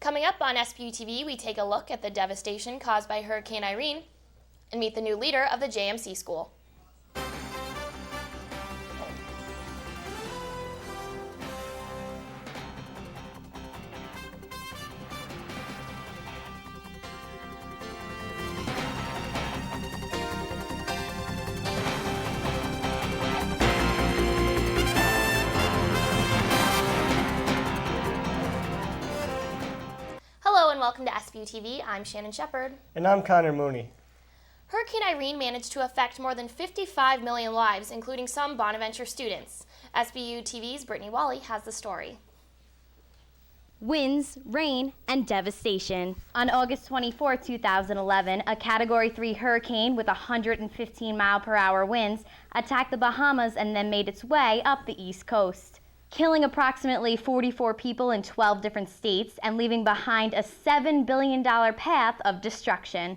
Coming up on Sbu TV, we take a look at the devastation caused by Hurricane Irene and meet the new leader of the JMC school. Hello and welcome to Sbu TV. I'm Shannon Shepard. And I'm Conor Mooney. Hurricane Irene managed to affect more than 55 million lives, including some Bonaventure students. Sbu TV's Brittany Whalley has the story. Winds, rain, and devastation. On August 24, 2011, a Category 3 hurricane with 115-mile-per-hour winds attacked the Bahamas and then made its way up the East Coast, killing approximately 44 people in 12 different states and leaving behind a $7 billion path of destruction.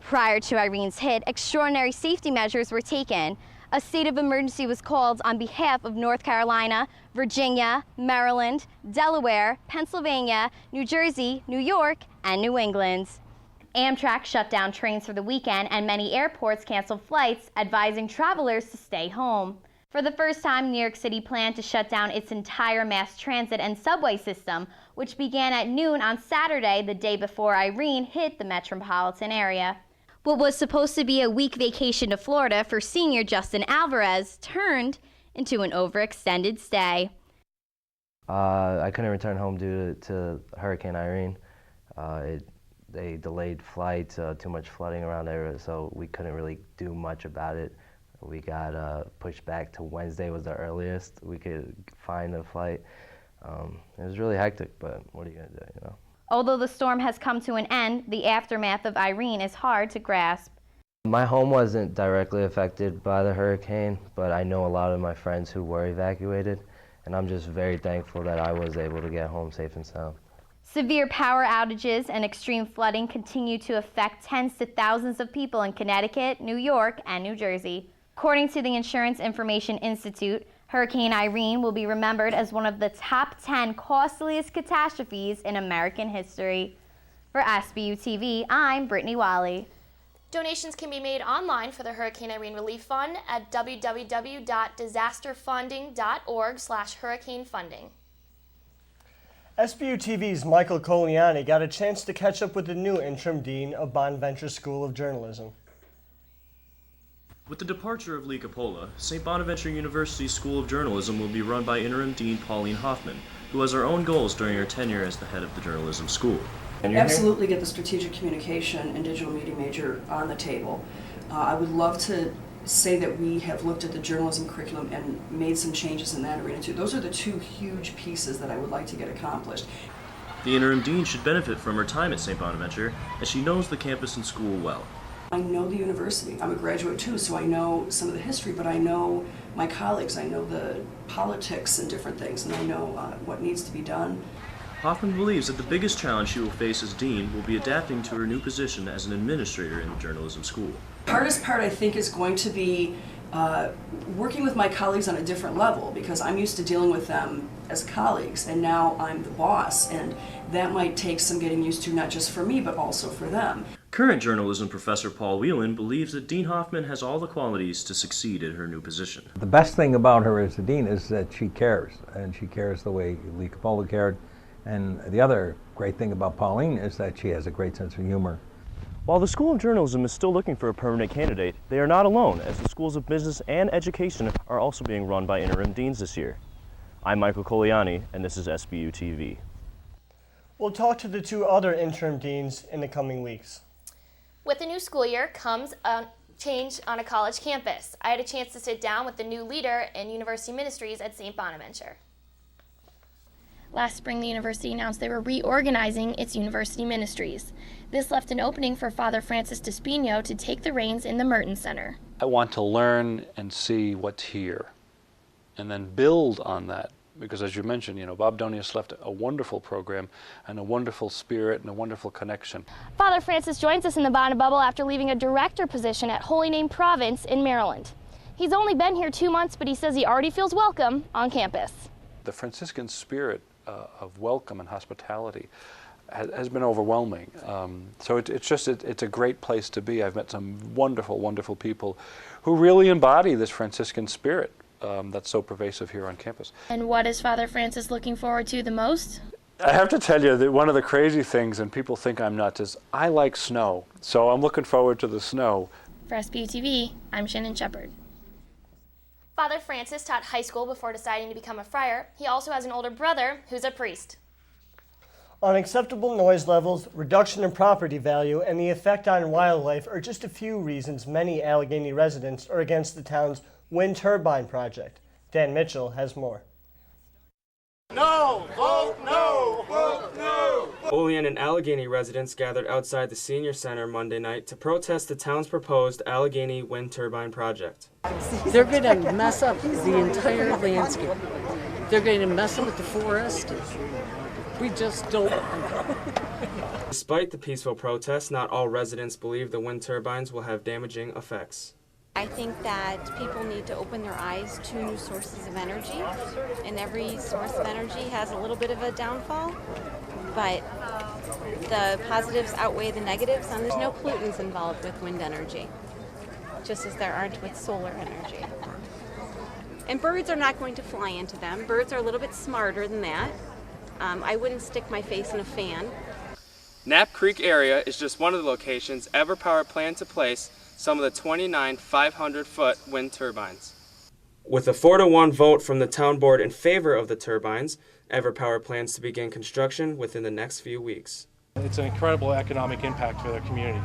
Prior to Irene's hit, extraordinary safety measures were taken. A state of emergency was called on behalf of North Carolina, Virginia, Maryland, Delaware, Pennsylvania, New Jersey, New York, and New England. Amtrak shut down trains for the weekend and many airports canceled flights, advising travelers to stay home. For the first time, New York City planned to shut down its entire mass transit and subway system, which began at noon on Saturday, the day before Irene hit the metropolitan area. What was supposed to be a week vacation to Florida for senior Justin Alvarez turned into an overextended stay. I couldn't return home due to Hurricane Irene. They delayed flights, too much flooding around there, so we couldn't really do much about it. We got pushed back to Wednesday was the earliest we could find a flight. It was really hectic, but what are you gonna do, you know? Although the storm has come to an end, the aftermath of Irene is hard to grasp. My home wasn't directly affected by the hurricane, but I know a lot of my friends who were evacuated, and I'm just very thankful that I was able to get home safe and sound. Severe power outages and extreme flooding continue to affect tens to thousands of people in Connecticut, New York, and New Jersey. According to the Insurance Information Institute, Hurricane Irene will be remembered as one of the top 10 costliest catastrophes in American history. For Sbu TV, I'm Brittany Whalley. Donations can be made online for the Hurricane Irene Relief Fund at www.disasterfunding.org/hurricanefunding. Sbu TV's Michael Colaianni got a chance to catch up with the new interim dean of Bonaventure School of Journalism. With the departure of Lee Coppola, St. Bonaventure University School of Journalism will be run by Interim Dean Pauline Hoffmann, who has her own goals during her tenure as the head of the journalism school. Absolutely get the strategic communication and digital media major on the table. I would love to say that we have looked at the journalism curriculum and made some changes in that arena too. Those are the two huge pieces that I would like to get accomplished. The interim dean should benefit from her time at St. Bonaventure, as she knows the campus and school well. I know the university. I'm a graduate too, so I know some of the history, but I know my colleagues, I know the politics and different things, and I know what needs to be done. Hoffmann believes that the biggest challenge she will face as dean will be adapting to her new position as an administrator in the journalism school. The hardest part, I think, is going to be working with my colleagues on a different level, because I'm used to dealing with them as colleagues, and now I'm the boss, and that might take some getting used to, not just for me, but also for them. Current journalism professor Paul Wieland believes that Dean Hoffmann has all the qualities to succeed in her new position. The best thing about her as a dean is that she cares, and she cares the way Lee Coppola cared. And the other great thing about Pauline is that she has a great sense of humor. While the School of Journalism is still looking for a permanent candidate, they are not alone, as the schools of business and education are also being run by interim deans this year. I'm Michael Colaianni, and this is Sbu TV. We'll talk to the two other interim deans in the coming weeks. With the new school year comes a change on a college campus. I had a chance to sit down with the new leader in University Ministries at St. Bonaventure. Last spring, the university announced they were reorganizing its University Ministries. This left an opening for Father Francis de Spigno to take the reins in the Merton Center. I want to learn and see what's here, and then build on that. Because as you mentioned, Bob Donius left a wonderful program and a wonderful spirit and a wonderful connection. Father Francis joins us in the Bonnet Bubble after leaving a director position at Holy Name Province in Maryland. He's only been here 2 months, but he says he already feels welcome on campus. The Franciscan spirit of welcome and hospitality has been overwhelming. So it's a great place to be. I've met some wonderful, wonderful people who really embody this Franciscan spirit that's so pervasive here on campus. And what is Father Francis looking forward to the most? I have to tell you that one of the crazy things, and people think I'm nuts, is I like snow. So I'm looking forward to the snow. For Sbu TV, I'm Shannon Shepard. Father Francis taught high school before deciding to become a friar. He also has an older brother who's a priest. Unacceptable noise levels, reduction in property value, and the effect on wildlife are just a few reasons many Allegheny residents are against the town's wind turbine project. Dan Mitchell has more. No! Vote no! Vote no! Olean and Allegheny residents gathered outside the Senior Center Monday night to protest the town's proposed Allegheny wind turbine project. They're going to mess up the entire landscape. They're going to mess up with the forest. We just don't. Despite the peaceful protests, not all residents believe the wind turbines will have damaging effects. I think that people need to open their eyes to new sources of energy, and every source of energy has a little bit of a downfall, but the positives outweigh the negatives, and there's no pollutants involved with wind energy, just as there aren't with solar energy. And birds are not going to fly into them. Birds are a little bit smarter than that. I wouldn't stick my face in a fan. Knapp Creek area is just one of the locations EverPower planned to place some of the 29 500-foot wind turbines. With a 4-to-1 vote from the town board in favor of the turbines, EverPower plans to begin construction within the next few weeks. It's an incredible economic impact for their community.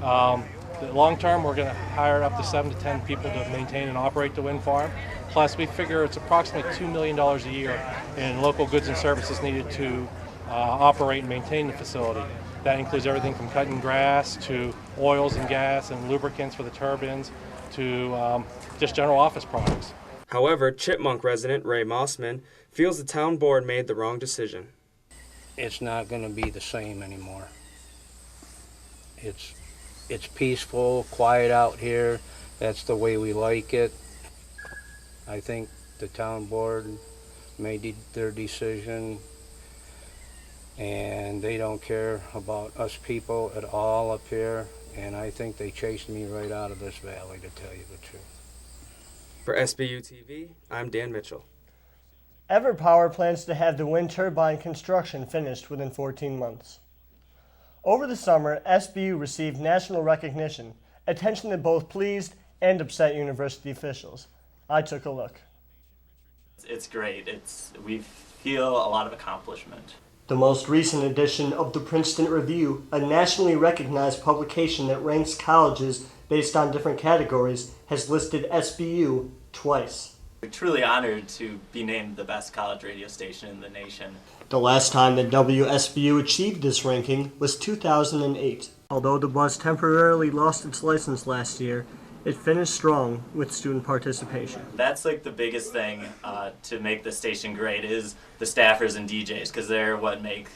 The long term, we're going to hire up to 7 to 10 people to maintain and operate the wind farm. Plus, we figure it's approximately $2 million a year in local goods and services needed to operate and maintain the facility. That includes everything from cutting grass to oils and gas and lubricants for the turbines to just general office products. However, Chipmunk resident Ray Mossman feels the town board made the wrong decision. It's not going to be the same anymore. It's peaceful, quiet out here. That's the way we like it. I think the town board made their decision, and they don't care about us people at all up here, and I think they chased me right out of this valley, to tell you the truth. For Sbu TV, I'm Dan Mitchell. EverPower plans to have the wind turbine construction finished within 14 months. Over the summer, SBU received national recognition, attention that both pleased and upset university officials. I took a look. It's great. We feel a lot of accomplishment. The most recent edition of the Princton Review, a nationally recognized publication that ranks colleges based on different categories, has listed SBU twice. We're truly honored to be named the best college radio station in the nation. The last time that WSBU achieved this ranking was 2008. Although the buzz temporarily lost its license last year, it finished strong with student participation. That's like the biggest thing to make the station great is the staffers and DJs, because they're what make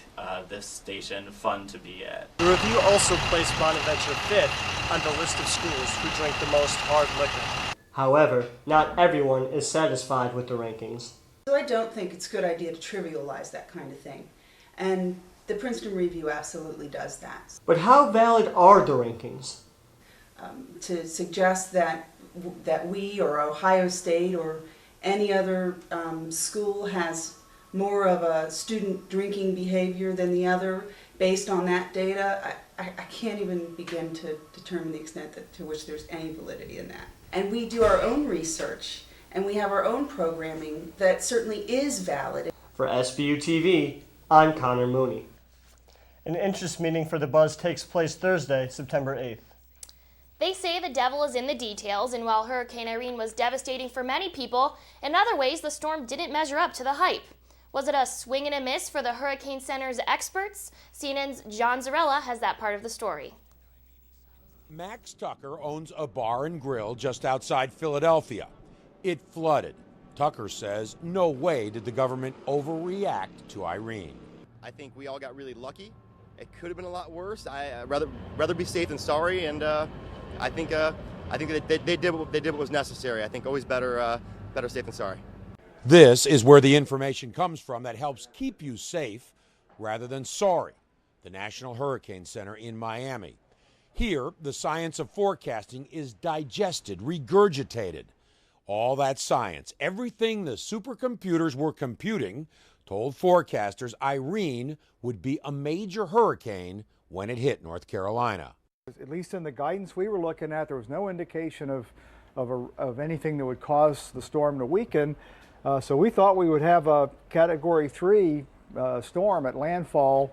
this station fun to be at. The review also placed Bonaventure 5th on the list of schools who drink the most hard liquor. However, not everyone is satisfied with the rankings. So I don't think it's a good idea to trivialize that kind of thing. And the Princton Review absolutely does that. But how valid are the rankings? To suggest that we or Ohio State or any other school has more of a student drinking behavior than the other based on that data, I can't even begin to determine the extent to which there's any validity in that. And we do our own research and we have our own programming that certainly is valid. For Sbu TV, I'm Conor Mooney. An interest meeting for the Buzz takes place Thursday, September 8th. They say the devil is in the details, and while Hurricane Irene was devastating for many people, in other ways the storm didn't measure up to the hype. Was it a swing and a miss for the Hurricane Center's experts? CNN's John Zarella has that part of the story. Max Tucker owns a bar and grill just outside Philadelphia. It flooded. Tucker says no way did the government overreact to Irene. I think we all got really lucky. It could have been a lot worse. I'd rather be safe than sorry, and I think that they did what was necessary. I think always better safe than sorry. This is where the information comes from that helps keep you safe rather than sorry. The National Hurricane Center in Miami. Here, the science of forecasting is digested, regurgitated. All that science, everything the supercomputers were computing, told forecasters Irene would be a major hurricane when it hit North Carolina. At least in the guidance we were looking at, there was no indication of anything that would cause the storm to weaken. So we thought we would have a Category 3 storm at landfall.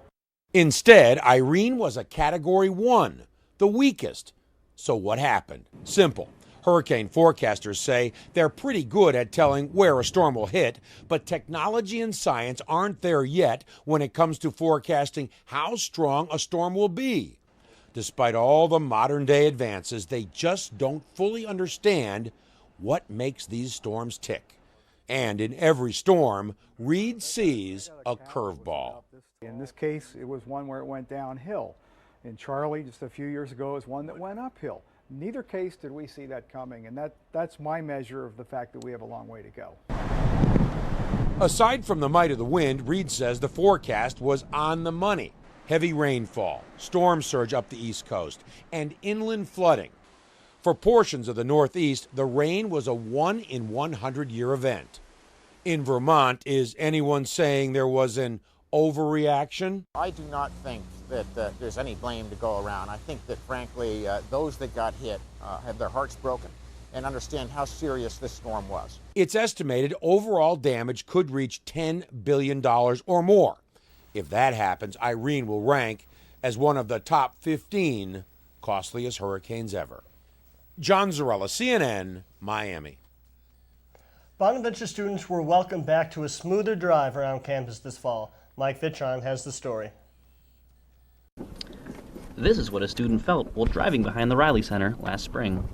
Instead, Irene was a Category 1, the weakest. So what happened? Simple. Hurricane forecasters say they're pretty good at telling where a storm will hit, but technology and science aren't there yet when it comes to forecasting how strong a storm will be. Despite all the modern-day advances, they just don't fully understand what makes these storms tick. And in every storm, Reed sees a curveball. In this case, it was one where it went downhill. In Charlie, just a few years ago, it was one that went uphill. Neither case did we see that coming, and that's my measure of the fact that we have a long way to go. Aside from the might of the wind, Reed says the forecast was on the money. Heavy rainfall, storm surge up the East Coast, and inland flooding. For portions of the Northeast, the rain was a 1-in-100-year event. In Vermont, is anyone saying there was an overreaction? I do not think that there's any blame to go around. I think that, frankly, those that got hit have their hearts broken and understand how serious this storm was. It's estimated overall damage could reach $10 billion or more. If that happens, Irene will rank as one of the top 15 costliest hurricanes ever. John Zarella, CNN, Miami. Bonaventure students were welcomed back to a smoother drive around campus this fall. Mike Vitron has the story. This is what a student felt while driving behind the Riley Center last spring.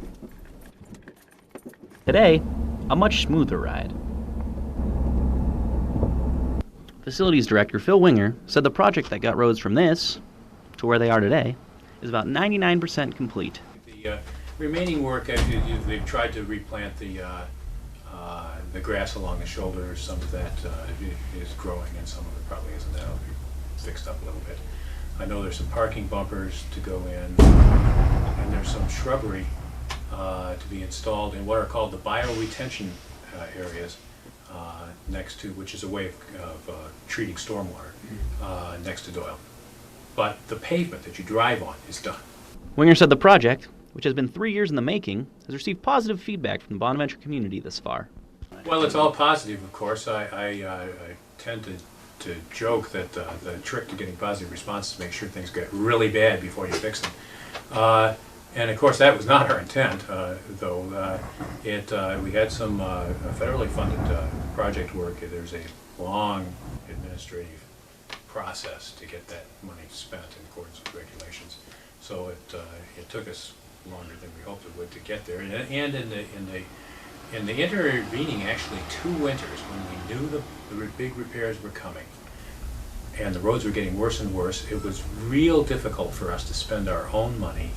Today, a much smoother ride. Facilities Director Phil Winger said the project that got roads from this to where they are today is about 99% complete. The remaining work, they've tried to replant the grass along the shoulders. Some of that is growing and some of it probably isn't. That'll be fixed up a little bit. I know there's some parking bumpers to go in, and there's some shrubbery to be installed in what are called the bioretention areas next to, which is a way of treating stormwater next to Doyle. But the pavement that you drive on is done. Winger said the project, which has been 3 years in the making, has received positive feedback from the Bonaventure community this far. Well, it's all positive, of course. I tend to joke that the trick to getting positive response is to make sure things get really bad before you fix them. And of course that was not our intent, though we had some federally funded project work. There's a long administrative process to get that money spent in accordance with regulations. So it took us longer than we hoped it would to get there. And in the intervening, actually 2 winters, when we knew the big repairs were coming and the roads were getting worse and worse, it was real difficult for us to spend our own money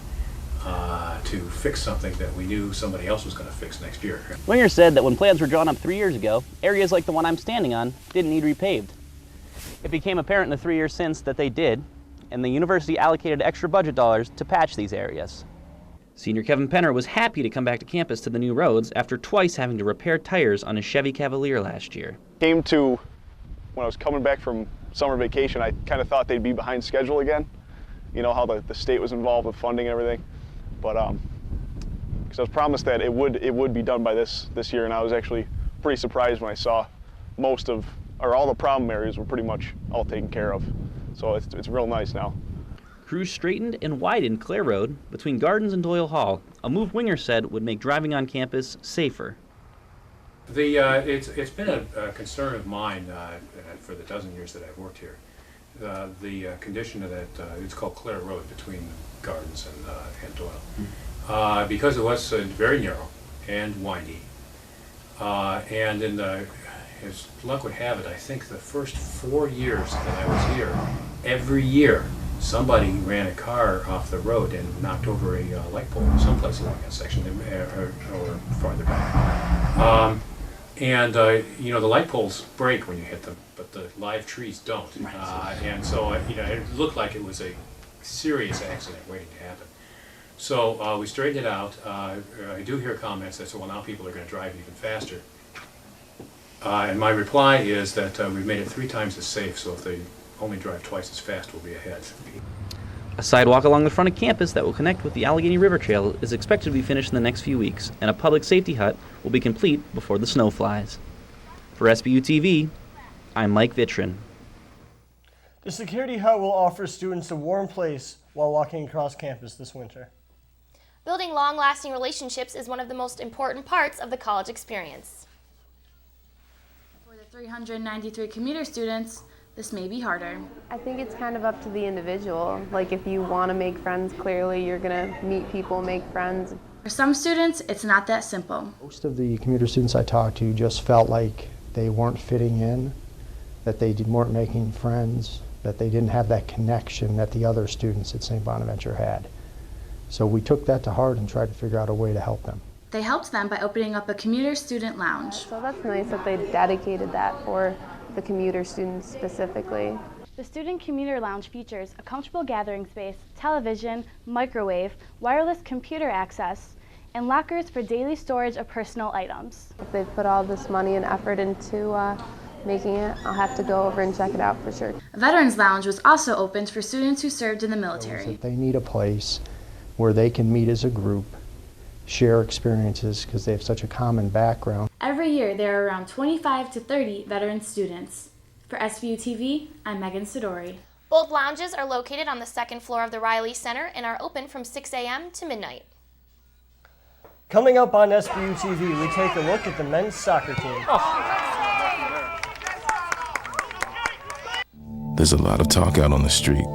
to fix something that we knew somebody else was going to fix next year. Winger said that when plans were drawn up 3 years ago, areas like the one I'm standing on didn't need repaved. It became apparent in the 3 years since that they did, and the university allocated extra budget dollars to patch these areas. Senior Kevin Penner was happy to come back to campus to the new roads after twice having to repair tires on his Chevy Cavalier last year. When I was coming back from summer vacation, I kind of thought they'd be behind schedule again. You know how the state was involved with funding and everything. But because I was promised that it would be done by this year, and I was actually pretty surprised when I saw all the problem areas were pretty much all taken care of. So it's real nice now. Crews straightened and widened Clare Road between Gardens and Doyle Hall, a move Winger said would make driving on campus safer. It's been a concern of mine for the dozen years that I've worked here. The condition of that, it's called Clare Road between Gardens and Doyle, because it was very narrow and windy. And as luck would have it, I think the first 4 years that I was here, every year somebody ran a car off the road and knocked over a light pole someplace along that section or farther back. And you know, the light poles break when you hit them, but the live trees don't. And so you know, it looked like it was a serious accident waiting to happen. So we straightened it out. I do hear comments that say, well, now people are going to drive even faster. And my reply is that we've made it 3 times as safe, so if they only drive twice as fast, we'll be ahead. A sidewalk along the front of campus that will connect with the Allegheny River Trail is expected to be finished in the next few weeks, and a public safety hut will be complete before the snow flies. For SBU TV, I'm Mike Vitron. The security hut will offer students a warm place while walking across campus this winter. Building long-lasting relationships is one of the most important parts of the college experience. For the 393 commuter students, this may be harder. I think it's kind of up to the individual. Like, if you want to make friends, clearly you're going to meet people, make friends. For some students, it's not that simple. Most of the commuter students I talked to just felt like they weren't fitting in, that they weren't making friends, that they didn't have that connection that the other students at St. Bonaventure had. So we took that to heart and tried to figure out a way to help them. They helped them by opening up a commuter student lounge. So that's nice that they dedicated that for the commuter students specifically. The Student Commuter Lounge features a comfortable gathering space, television, microwave, wireless computer access, and lockers for daily storage of personal items. If they put all this money and effort into making it, I'll have to go over and check it out for sure. A Veterans Lounge was also opened for students who served in the military. They need a place where they can meet as a group, share experiences because they have such a common background. Every year there are around 25 to 30 veteran students. For SBU TV, I'm Megan Sudore. Both lounges are located on the 2nd floor of the Riley Center and are open from 6 a.m. to midnight. Coming up on SBU TV, we take a look at the men's soccer team. There's a lot of talk out on the street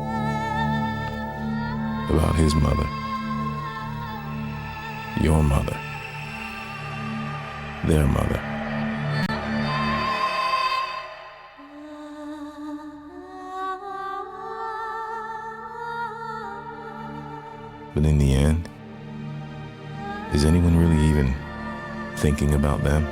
about his mother, your mother, their mother. But in the end, is anyone really even thinking about them?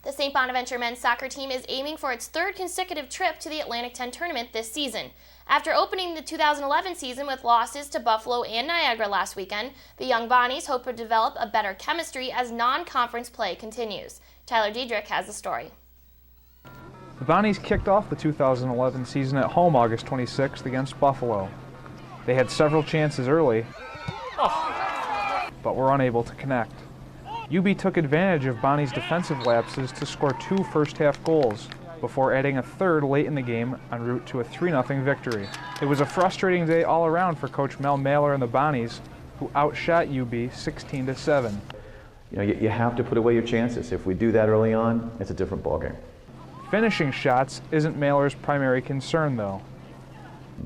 The St. Bonaventure men's soccer team is aiming for its 3rd consecutive trip to the Atlantic 10 tournament this season. After opening the 2011 season with losses to Buffalo and Niagara last weekend, the young Bonnies hope to develop a better chemistry as non-conference play continues. Tyler Diedrich has the story. The Bonnies kicked off the 2011 season at home August 26th against Buffalo. They had several chances early, but were unable to connect. UB took advantage of Bonnie's defensive lapses to score 2 first-half goals before adding a 3rd late in the game en route to a 3-0 victory. It was a frustrating day all around for Coach Mel Mailer and the Bonnies, who outshot UB 16-7. You know, you have to put away your chances. If we do that early on, it's a different ballgame. Finishing shots isn't Mailer's primary concern, though.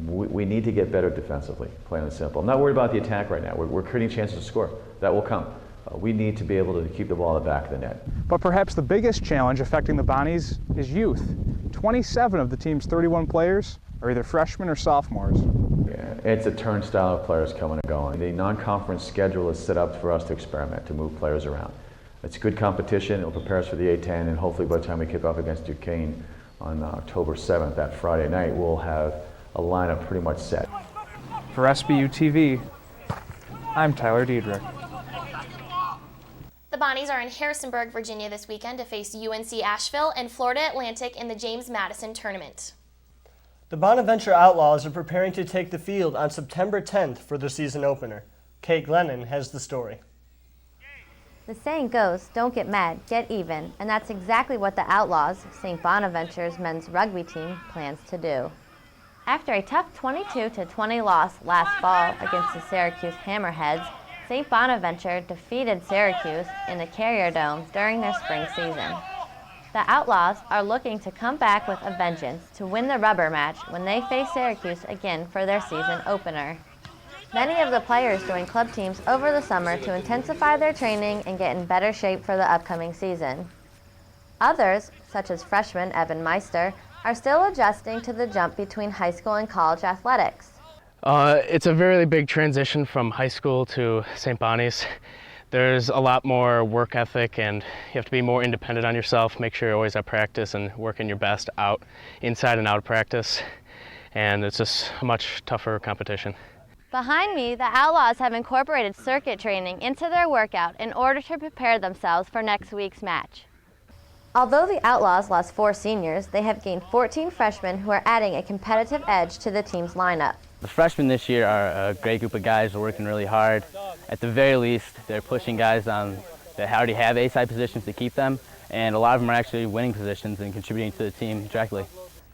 We need to get better defensively, plain and simple. I'm not worried about the attack right now. We're creating chances to score. That will come. We need to be able to keep the ball at the back of the net. But perhaps the biggest challenge affecting the Bonnies is youth. 27 of the team's 31 players are either freshmen or sophomores. Yeah, it's a turnstile of players coming and going. The non-conference schedule is set up for us to experiment, to move players around. It's good competition. It'll prepare us for the A10, and hopefully by the time we kick off against Duquesne on October 7th, that Friday night, we'll have a lineup pretty much set. For SBU TV, I'm Tyler Diedrich. The Bonnies are in Harrisonburg, Virginia this weekend to face UNC Asheville and Florida Atlantic in the James Madison tournament. The Bonaventure Outlaws are preparing to take the field on September 10th for the season opener. Kate Glennon has the story. The saying goes, don't get mad, get even, and that's exactly what the Outlaws, St. Bonaventure's men's rugby team, plans to do. After a tough 22-20 loss last fall against the Syracuse Hammerheads, St. Bonaventure defeated Syracuse in the Carrier Dome during their spring season. The Outlaws are looking to come back with a vengeance to win the rubber match when they face Syracuse again for their season opener. Many of the players joined club teams over the summer to intensify their training and get in better shape for the upcoming season. Others, such as freshman Evan Meister, are still adjusting to the jump between high school and college athletics. It's a very big transition from high school to St. Bonnie's. There's a lot more work ethic and you have to be more independent on yourself, make sure you're always at practice and working your best out, inside and out of practice. And it's just a much tougher competition. Behind me, the Outlaws have incorporated circuit training into their workout in order to prepare themselves for next week's match. Although the Outlaws lost 4 seniors, they have gained 14 freshmen who are adding a competitive edge to the team's lineup. The freshmen this year are a great group of guys. They're working really hard. At the very least, they're pushing guys on that already have A-side positions to keep them, and a lot of them are actually winning positions and contributing to the team directly.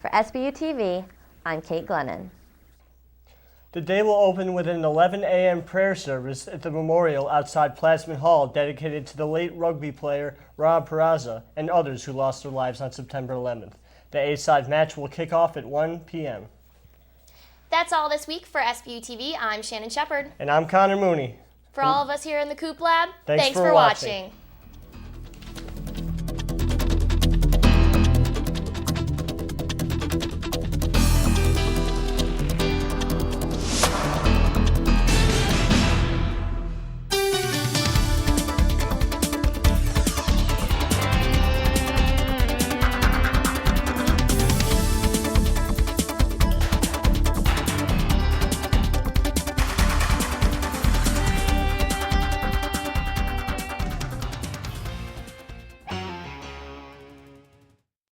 For Sbu TV, I'm Kate Glennon. The day will open with an 11 a.m. prayer service at the memorial outside Plasman Hall dedicated to the late rugby player Rob Peraza and others who lost their lives on September 11th. The A-side match will kick off at 1 p.m. That's all this week for Sbu TV. I'm Shannon Shepard. And I'm Conor Mooney. For all of us here in the Coop Lab, thanks for watching.